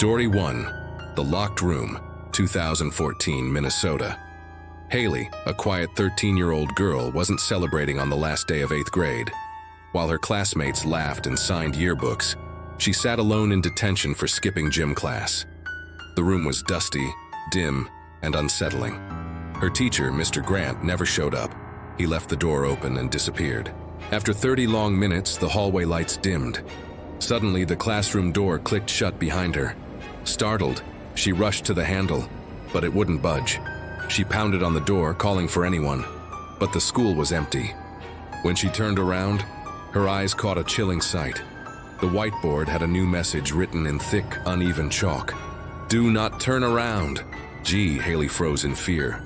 Story 1. The Locked Room, 2014, Minnesota. Haley, a quiet 13-year-old girl, wasn't celebrating on the last day of 8th grade. While her classmates laughed and signed yearbooks, she sat alone in detention for skipping gym class. The room was dusty, dim, and unsettling. Her teacher, Mr. Grant, never showed up. He left the door open and disappeared. After 30 long minutes, the hallway lights dimmed. Suddenly, the classroom door clicked shut behind her. Startled, she rushed to the handle, but it wouldn't budge. She pounded on the door, calling for anyone, but the school was empty. When she turned around, her eyes caught a chilling sight. The whiteboard had a new message written in thick, uneven chalk. "Do not turn around." Gee, Haley froze in fear.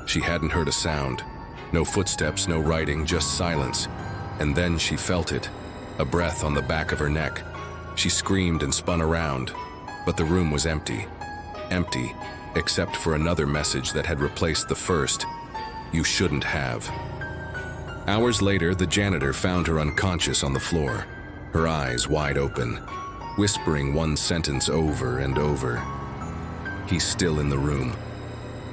She hadn't heard a sound. No footsteps, no writing, just silence. And then she felt it, a breath on the back of her neck. She screamed and spun around, but the room was empty. Empty, except for another message that had replaced the first. "You shouldn't have." Hours later, the janitor found her unconscious on the floor, her eyes wide open, whispering one sentence over and over. "He's still in the room."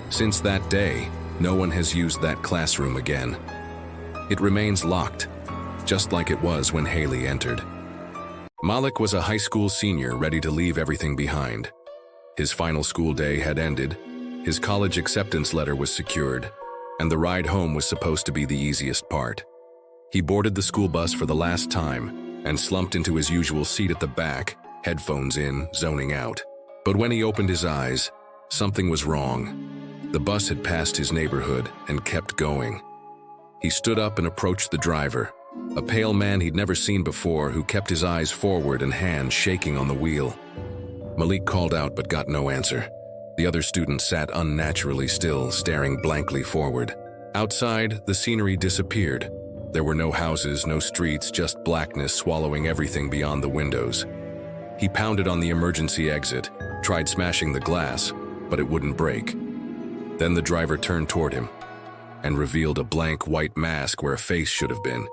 Since that day, no one has used that classroom again. It remains locked, just like it was when Haley entered. Malik was a high school senior ready to leave everything behind. His final school day had ended, his college acceptance letter was secured, and the ride home was supposed to be the easiest part. He boarded the school bus for the last time and slumped into his usual seat at the back, headphones in, zoning out. But when he opened his eyes, something was wrong. The bus had passed his neighborhood and kept going. He stood up and approached the driver, a pale man he'd never seen before who kept his eyes forward and hands shaking on the wheel. Malik called out but got no answer. The other students sat unnaturally still, staring blankly forward. Outside, the scenery disappeared. There were no houses, no streets, just blackness swallowing everything beyond the windows. He pounded on the emergency exit, tried smashing the glass, but it wouldn't break. Then the driver turned toward him and revealed a blank white mask where a face should have been.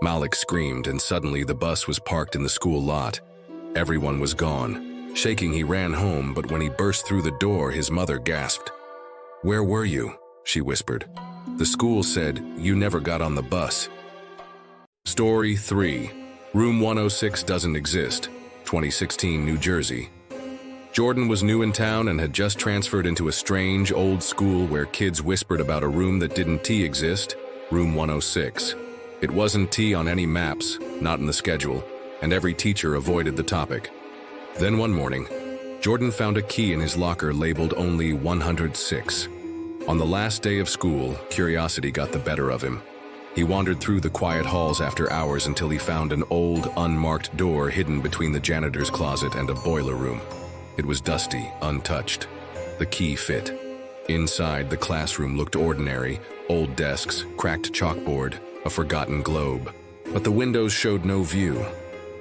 Malik screamed, and suddenly the bus was parked in the school lot. Everyone was gone. Shaking, he ran home, but when he burst through the door, his mother gasped. "Where were you?" she whispered. "The school said you never got on the bus." Story 3. Room 106 doesn't exist. 2016, New Jersey. Jordan was new in town and had just transferred into a strange, old school where kids whispered about a room that didn't exist, Room 106. It wasn't on any maps, not in the schedule, and every teacher avoided the topic. Then one morning, Jordan found a key in his locker labeled only 106. On the last day of school, curiosity got the better of him. He wandered through the quiet halls after hours until he found an old, unmarked door hidden between the janitor's closet and a boiler room. It was dusty, untouched. The key fit. Inside, the classroom looked ordinary: old desks, cracked chalkboard, a forgotten globe. But the windows showed no view,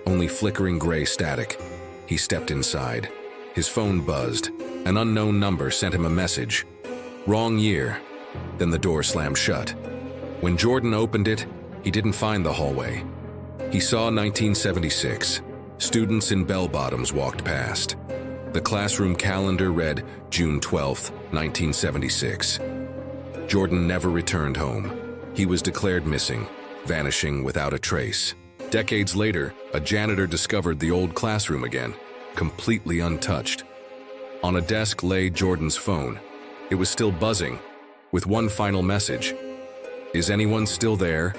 only flickering gray static. He stepped inside. His phone buzzed. An unknown number sent him a message. Wrong year. Then the door slammed shut. When Jordan opened it, he didn't find the hallway. He saw 1976. Students in bell-bottoms walked past. The classroom calendar read June 12, 1976. Jordan never returned home. He was declared missing, vanishing without a trace. Decades later, a janitor discovered the old classroom again, completely untouched. On a desk lay Jordan's phone. It was still buzzing, with one final message. "Is anyone still there?"